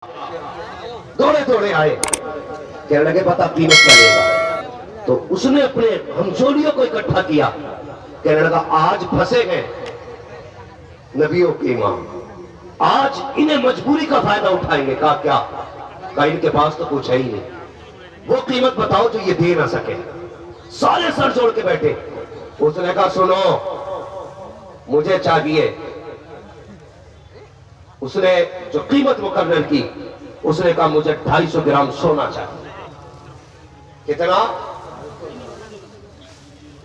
دوڑے دوڑے آئے، کہنے لگے پتا قیمت کیا لے گا؟ تو اس نے اپنے ہمجولیوں کو اکٹھا کیا، کہنے لگا آج پھنسے ہیں نبیوں کے امام، آج انہیں مجبوری کا فائدہ اٹھائیں گے۔ کہا کیا؟ کہا ان کے پاس تو کچھ ہے ہی نہیں، وہ قیمت بتاؤ جو یہ دے نہ سکے۔ سارے سر جوڑ کے بیٹھے۔ اس نے کہا سنو مجھے چاہیے، اس نے جو قیمت مقرر کی، اس نے کہا مجھے 250 گرام سونا چاہیے۔ کتنا؟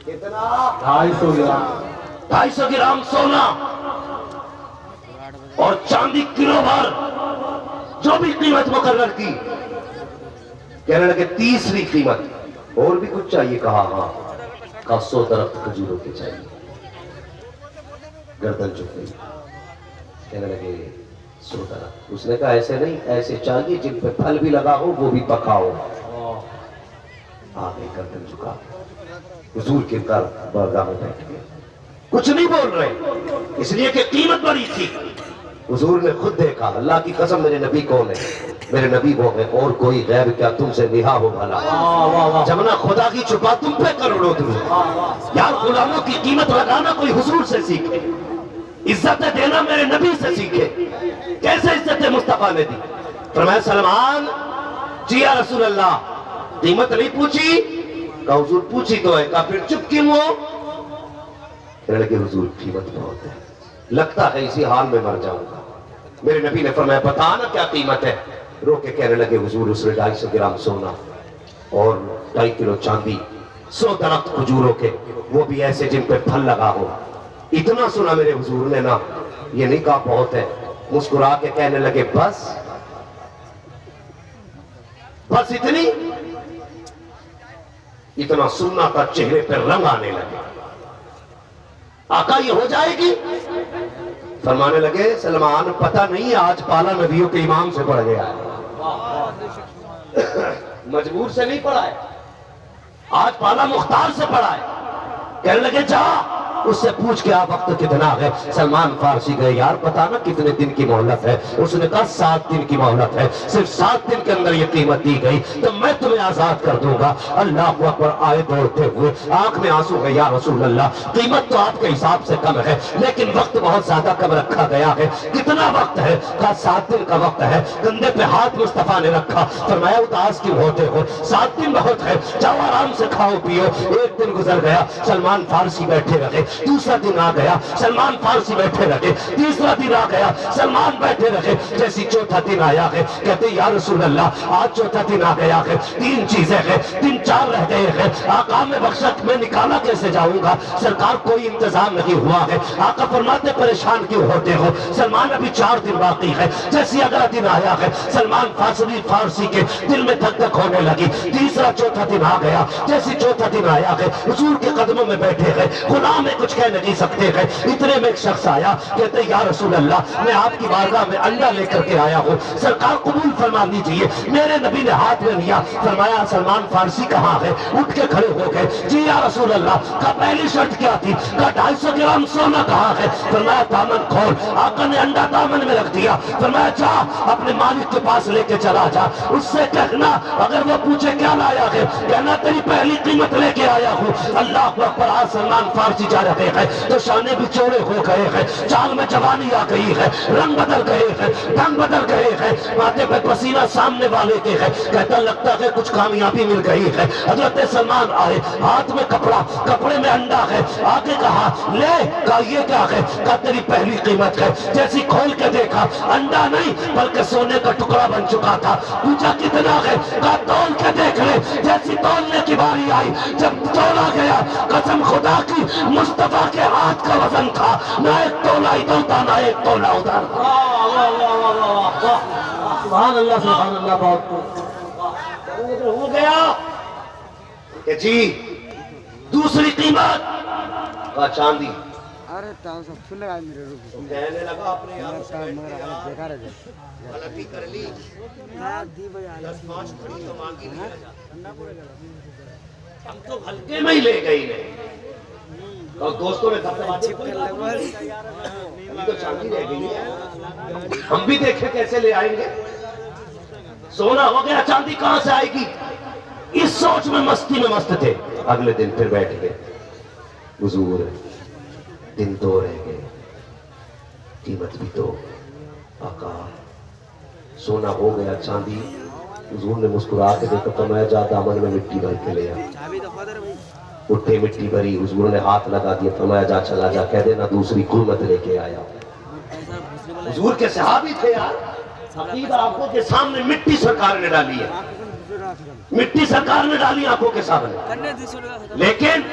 250 گرام سونا اور چاندی کلو بھر، جو بھی قیمت مقرر کی۔ کہنے لگے تیسری قیمت اور بھی کچھ چاہیے؟ کہا ہاں۔ کہا 100 درخت کھجوروں کے چاہیے۔ گردن جھک گئی، کہنے لگے 100 درخت۔ اس نے کہا ایسے نہیں، ایسے چاہیے جن پہ پھل بھی لگا ہو وہ بھی پکا ہو۔ آگے گردن جھکا، حضور کے بارگاہ میں بیٹھ گئے، کچھ نہیں بول رہے، اس لیے کہ قیمت بڑی تھی۔ حضور نے خود دیکھا، اللہ کی قسم میرے نبی کون ہے؟ میرے نبی وہ ہے، اور کوئی غیر کیا تم سے نہا ہو بھلا؟ جب نہ خدا کی چھپا تم پہ کروڑوں درود۔ یار غلاموں کی قیمت لگانا کوئی حضور سے سیکھے، عزت دینا میرے نبی سے سیکھے۔ کیسے عزت مصطفیٰ نے دی؟ فرمایا سلمان جی یا رسول اللہ، قیمت نہیں پوچھی؟ کہا حضور پوچھی تو ہے۔ کہا پھر چپ کیوں ہو؟ کہنے لگے حضور قیمت بہت ہے، لگتا ہے اسی حال میں مر جاؤں گا۔ میرے نبی نے فرمایا بتا نا کیا قیمت ہے؟ رو کے کہنے لگے حضور اس نے 250 گرام سونا اور 2.5 کلو چاندی، 100 درخت کھجوروں کے، وہ بھی ایسے جن پہ پھل لگا ہو۔ اتنا سنا میرے حضور نے نا، یہ نہیں کہا بہت ہے، مسکرا کے کہنے لگے بس بس اتنی؟ اتنا سننا کا چہرے پہ رنگ آنے لگے۔ آقا یہ ہو جائے گی؟ فرمانے لگے سلمان پتہ نہیں آج پالا نبیوں کے امام سے پڑھ گیا ہے، مجبور سے نہیں پڑھا ہے، آج پالا مختار سے پڑھا ہے۔ کہنے لگے جا اس سے پوچھ کے آپ وقت کتنا ہے؟ سلمان فارسی گئے، یار پتا نا کتنے دن کی مہلت ہے؟ اس نے کہا 7 دن کی مہلت ہے، صرف 7 دن کے اندر یہ قیمت دی گئی تو میں تمہیں آزاد کر دوں گا۔ اللہ اکبر آئے دوڑتے ہوئے، آنکھ میں آنسو ہے، یا رسول اللہ قیمت تو آپ کے حساب سے کم ہے لیکن وقت بہت زیادہ کم رکھا گیا ہے۔ کتنا وقت ہے؟ کہا 7 دن کا وقت ہے۔ کندھے پہ ہاتھ مصطفیٰ نے رکھا، فرمایا اداس کیوں ہوتے ہو؟ 7 دن بہت ہے، جاؤ آرام سے کھاؤ پیو۔ ایک دن گزر گیا، سلمان فارسی بیٹھے رہے، دوسرا دن آ گیا، سلمان فارسی بیٹھے رہے، تیسرا دن آ گیا، سلمان بیٹھے رہے۔ جیسی چوتھا دن آیا ہے، کہتے یا رسول اللہ آج چوتھا دن آ گیا ہے، 3 چیزیں ہیں، 3-4 رہ گئے ہیں، آقا میں بخشت میں نکالا کیسے جاؤں گا؟ سرکار کوئی انتظام نہیں ہوا ہے۔ آقا فرماتے پریشان کیوں ہوتے ہو؟ سلمان ابھی 4 دن باقی ہے۔ جیسی اگلا دن آیا ہے، سلمان فارسی کے دل میں دھک دھک ہونے لگی۔ تیسرا چوتھا دن آ گیا، جیسی چوتھا دن آیا ہے، حضور کے قدموں میں بیٹھے ہیں، غلام کچھ کہہ نہیں سکتے ہیں۔ اتنے میں ایک شخص آیا، کہتے یا رسول اللہ میں آپ کی بارگاہ میں انڈا لے کر کے آیا ہوں، سرکار قبول فرما لیجئے۔ میرے نبی نے ہاتھ میں لیا، فرمایا سلمان فارسی کہاں ہے؟ اٹھ کے کھڑے ہو گئے، جی یا رسول اللہ۔ کہا پہلی شرط کیا تھی؟ کہا 250 گرام سونا کہاں ہے؟ فرمایا دامن کھول۔ آقا نے انڈا دامن میں رکھ دیا، فرمایا جا اپنے مالک کے پاس لے کے چلا جا، اس سے کہنا اگر وہ پوچھے کیا لایا ہے، کہنا تیری پہلی قیمت لے کے آیا ہوں۔ اللہ اکبر، آج سلمان فارسی جا رہے ہیں تو شانے بھی چوڑے ہو گئے ہیں، چال میں جوانی آ گئی ہے، رنگ بدل گئے ہیں، ڈھنگ بدل گئے ہیں، ماتھے پہ پسینہ سامنے والے کے ہے، کہتا لگتا ہے کچھ کامیابی مل گئی ہے۔ حضرت سلمان آئے، ہاتھ میں کپڑا، کپڑے میں انڈا ہے، آگے کہا لے۔ کہا یہ کیا ہے؟ کہا تیری پہلی قیمت ہے۔ جیسی کھول کے دیکھا، انڈا نہیں بلکہ سونے کا ٹکڑا بن چکا تھا۔ پوچھا کتنا ہے؟ کہا تول کے دیکھ لے۔ جیسی تولنے کی باری آئی، جب تولا گیا، قسم خدا کی مصطفیٰ کے ہاتھ کا وزن تھا، نہ ایک تولا ادھر تھا نہ ایک تولا ادھر۔ سبحان اللہ سبحان اللہ، بہت ہو گیا کہ جی دوسری قیمت کا چاندی۔ ارے تاؤ سب فل لگا میرے روح کہنے لگا اپنے یار سے بیکار ہے غلطی کر لی، 10-5 کھڑی تو مانگی نہیں جاتا، ہم تو ہلکے میں ہی لے گئی نہیں۔ اور دوستوں نے ابھی تو چاندی رہ گئی ہے، ہم بھی دیکھیں کیسے لے آئیں گے۔ सोना हो गया चांदी कहां से आएगी, इस सोच में मस्ती में मस्त थे। अगले दिन फिर बैठ गए, हुजूर दिन 2 रह गए, कीमत भी 2। आका सोना हो गया चांदी। हुजूर ने मुस्कुरा के देखा तो मैं जा दामन में मिट्टी भर के ले आ। उठे मिट्टी भरी, हुजूर ने हाथ लगा दिया, फरमाया जा चला जा, कह देना दूसरी कीमत लेके आया। हुजूर के सहाबी थे यार। हकीकत आंखों के सामने मिट्टी सरकार ने डाली है, मिट्टी सरकार ने डाली आंखों के सामने, लेकिन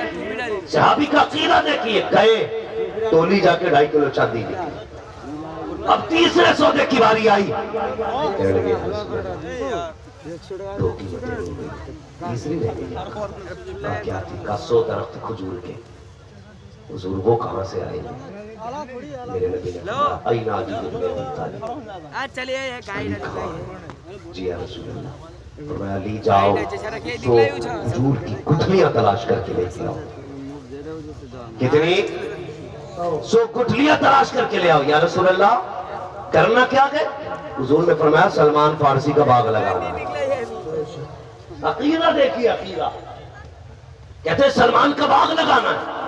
सहाबी का अकीदा देखिए, गए तोली जाके 2.5 किलो चांदी निकली। अब तीसरे सौदे की बारी आई, कहने लगे 2 कीमतें हो गई, तीसरी रह गई। क्या थी? का 100 दरख्त खजूर के। हुजूर वो कहां से आए? मेरे नबी ने कहा आई ना जी जी या रसूल अल्लाह। फरमाया ली जाओ तो खजूर की गुठलियां तलाश करके लेके आओ। कितनी? 100 गुठलियां तलाश करके ले आओ। या रसूल अल्लाह करना क्या है? हुजूर ने फरमाया सलमान फारसी का बाग लगाना है। अकीदा देखिए, अकीदा कहते सलमान का बाग लगाना है।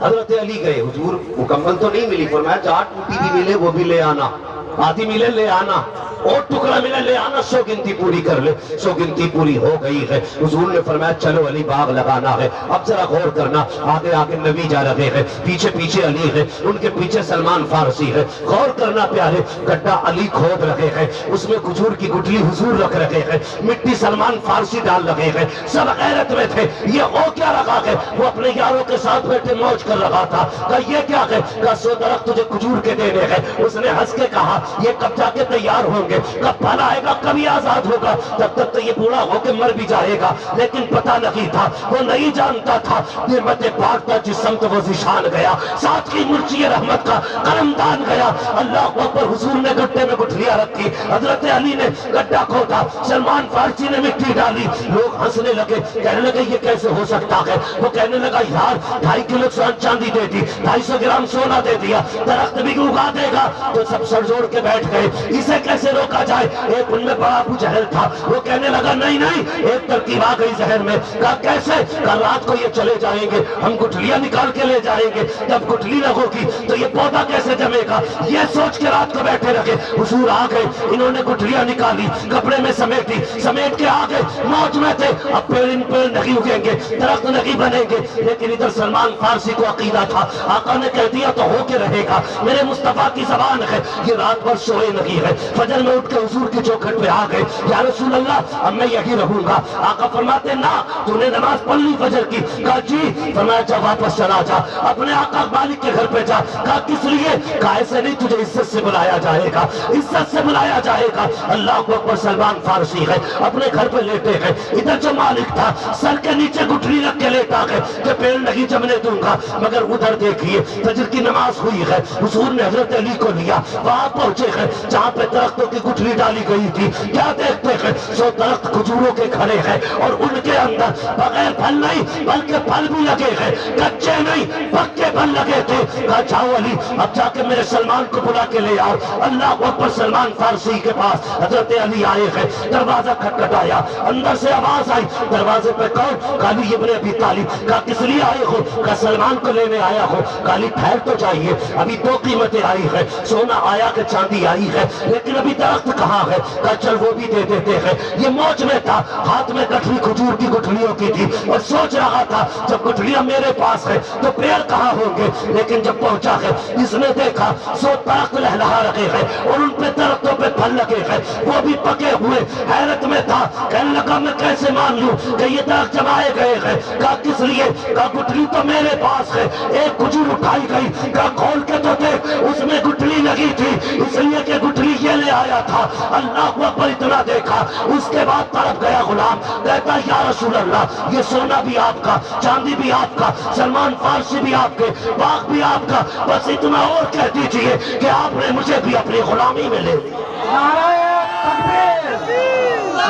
हजरत अली गए, हुजूर मुकम्मल तो नहीं मिली, फरमाया 4 टूटी भी मिले वो भी ले आना, आधी मिले ले आना, और टुकड़ा मिले ले आना, 100 गिनती पूरी कर ले। 100 गिनती पूरी हो गई है। हुजूर ने फरमाया चलो अली बाग लगाना है। अब जरा गौर करना, आगे आगे नबी जा रहे हैं, पीछे पीछे अली है, उनके पीछे सलमान फारसी है। गौर करना प्यारे, गड्ढा अली खोद रहे हैं, उसमें खजूर की गुठली हुजूर रख रहे हैं, मिट्टी सलमान फारसी डाल रहे हैं। सब गैरत में थे, ये हो क्या रखा है? वो अपने यारों के साथ बैठे मौज कर रहा था। कहा ये क्या है? कहा 100 दरख्त तुझे खजूर के देने हैं। उसने हंस के कहा ये कब जाके तैयार होंगे, कब फल आएगा, कभी आजाद होगा, तब तक तो ये बूढ़ा होकर मर भी जाएगा। लेकिन पता नहीं था, वो नहीं जानता था निमत बांटता जिस समत वो जिशान गया, साथ की मुर्ची रहमत का करमदान गया। अल्लाह अकबर। हुजूर ने गड्ढे में गुठलियां रखी, हजरत अली ने गड्ढा खोदा, सलमान फारसी ने मिट्टी डाली। लोग हंसने लगे, कहने लगे ये कैसे हो सकता है? वो कहने लगा यार 2.5 किलो चांदी दे दी, 250 ग्राम सोना दे दिया, दरख्त भी उगा देगा। तो सब सर जोड़ के बैठ गए, इसे कैसे रोका जाए? एक उनमें बड़ा अबू जहल था, वो कहने लगा नहीं नहीं, एक तरकीब आ गई जहन में। कहा कैसे? कल रात को ये चले जाएंगे, हम गुठलियां निकाल के ले जाएंगे, जब गुठली लगोगी तो ये पौधा कैसे जमेगा? ये सोच के रात को बैठे रखे। हुजूर आ गए, इन्होंने गुठलियां निकाली, कपड़े में समेटी, समेट के आ गए, मौज में थे। अब पेड़ इन पेड़ नहीं उगेंगे, दरख्त नहीं बनेंगे। लेकिन इधर सलमान फारसी को अकीदा था, आका ने कह दिया तो होके रहेगा, मेरे मुस्तफा की जबान है। ये रात भर सोए नहीं है, फजर में उठ के हुजूर की चौखट पे आ गए, या रसूल अल्लाह अब मैं यही रहूंगा। आका फरमाते ना, तूने नमाज पढ़ ली फजर की? कहा जी। फरमाया जा वापस चला जा, अपने आका मालिक के घर पे जा। कहा किस लिए? कहा ऐसे नहीं, तुझे इज्जत से बुलाया जाएगा, इज्जत से बुलाया जाएगा। अल्लाह अकबर। सलमान फारसी है, अपने घर पे लेटे हैं। इधर जो मालिक था सर के नीचे गुठली रख के लेटा है कि पेड़ नहीं जमने दूंगा। मगर उधर देखिए फजर की नमाज हुई है, हुजूर ने हजरत अली को लिया, वहां पहुंचे हैं जहां पे दरख्तों की गुठली डाली गई थी। क्या देखते हैं? 100 दरख्त खजूरों के खड़े हैं और उनके अंदर बगैर फल नहीं बल्कि फल भी लगे हैं, कच्चे नहीं पक्के फल लगे थे। कहा जाओ अली, अब जाके मेरे सलमान को बुला के ले आओ। अल्लाह अकबर। सलमान फारसी के पास हजरत अली आए हैं, दरवाजा खटखटाया, अंदर से आवाज आई, दरवाजे पे कौन? काली इब्ने अबी तालिब। कहा किस लिए आए हो? कहा सलमान को लेने आया हो। काली ठहर तो जाइए, अभी 2 कीमतें आई है, सोना आया कि चांदी आई है, लेकिन अभी दरख्त कहाँ है? कहा चल वो भी दे देते हैं। ये मौज में था, हाथ में गठरी खजूर की गुठलियों की थी और सोच रहा था जब गुठलियां मेरे पास है तो पेड़ कहाँ होंगे। लेकिन जब पहुंचा है इसने देखा 100 दरख्त लहलहा रहे हैं और उन पे दरख्तों पे फल लगे हैं, वो भी पके हुए। हैरत में था, कहने लगा मैं कैसे मान लूं कि ये दरख्त जमाए गए हैं? कहा किस लिए? कहा गुठली तो मेरे पास है। एक खजूर उठाई गई, कहा खोल के तो देख, उसमें गुठली लगी थी, इसलिए कि गुठली ये ले आया था। अल्लाह अकबर। इतना देखा, उसके बाद तरफ गया गुलाम, कहता या रसूल अल्लाह ये सोना भी आपका, चांदी भी आपका, सलमान फारसी भी आपके, बाग भी आपका, बस इतना और कह दीजिए कि आपने मुझे भी अपनी गुलामी में ले लिया। नारे तकबीर,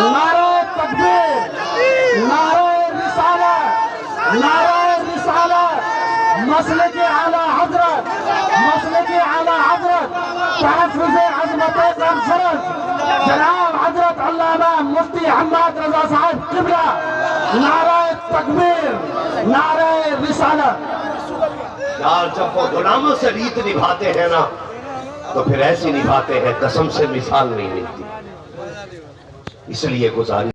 नारे तकबीर, नारे रिसालत, नारे रिसालत, मसले के आला हजरत, मसले के आला हजरत, तहफ़्फ़ुज़ अज़मत-ए-क़मसरत, जनाब हजरत अल्लामा حماد رضا صاحب قبلہ، نعرہ تکبیر، نعرہ رسالت۔ یار جب وہ غلاموں سے ریت نبھاتے ہیں نا تو پھر ایسی نبھاتے ہیں قسم سے مثال نہیں ملتی، اس لیے گزاری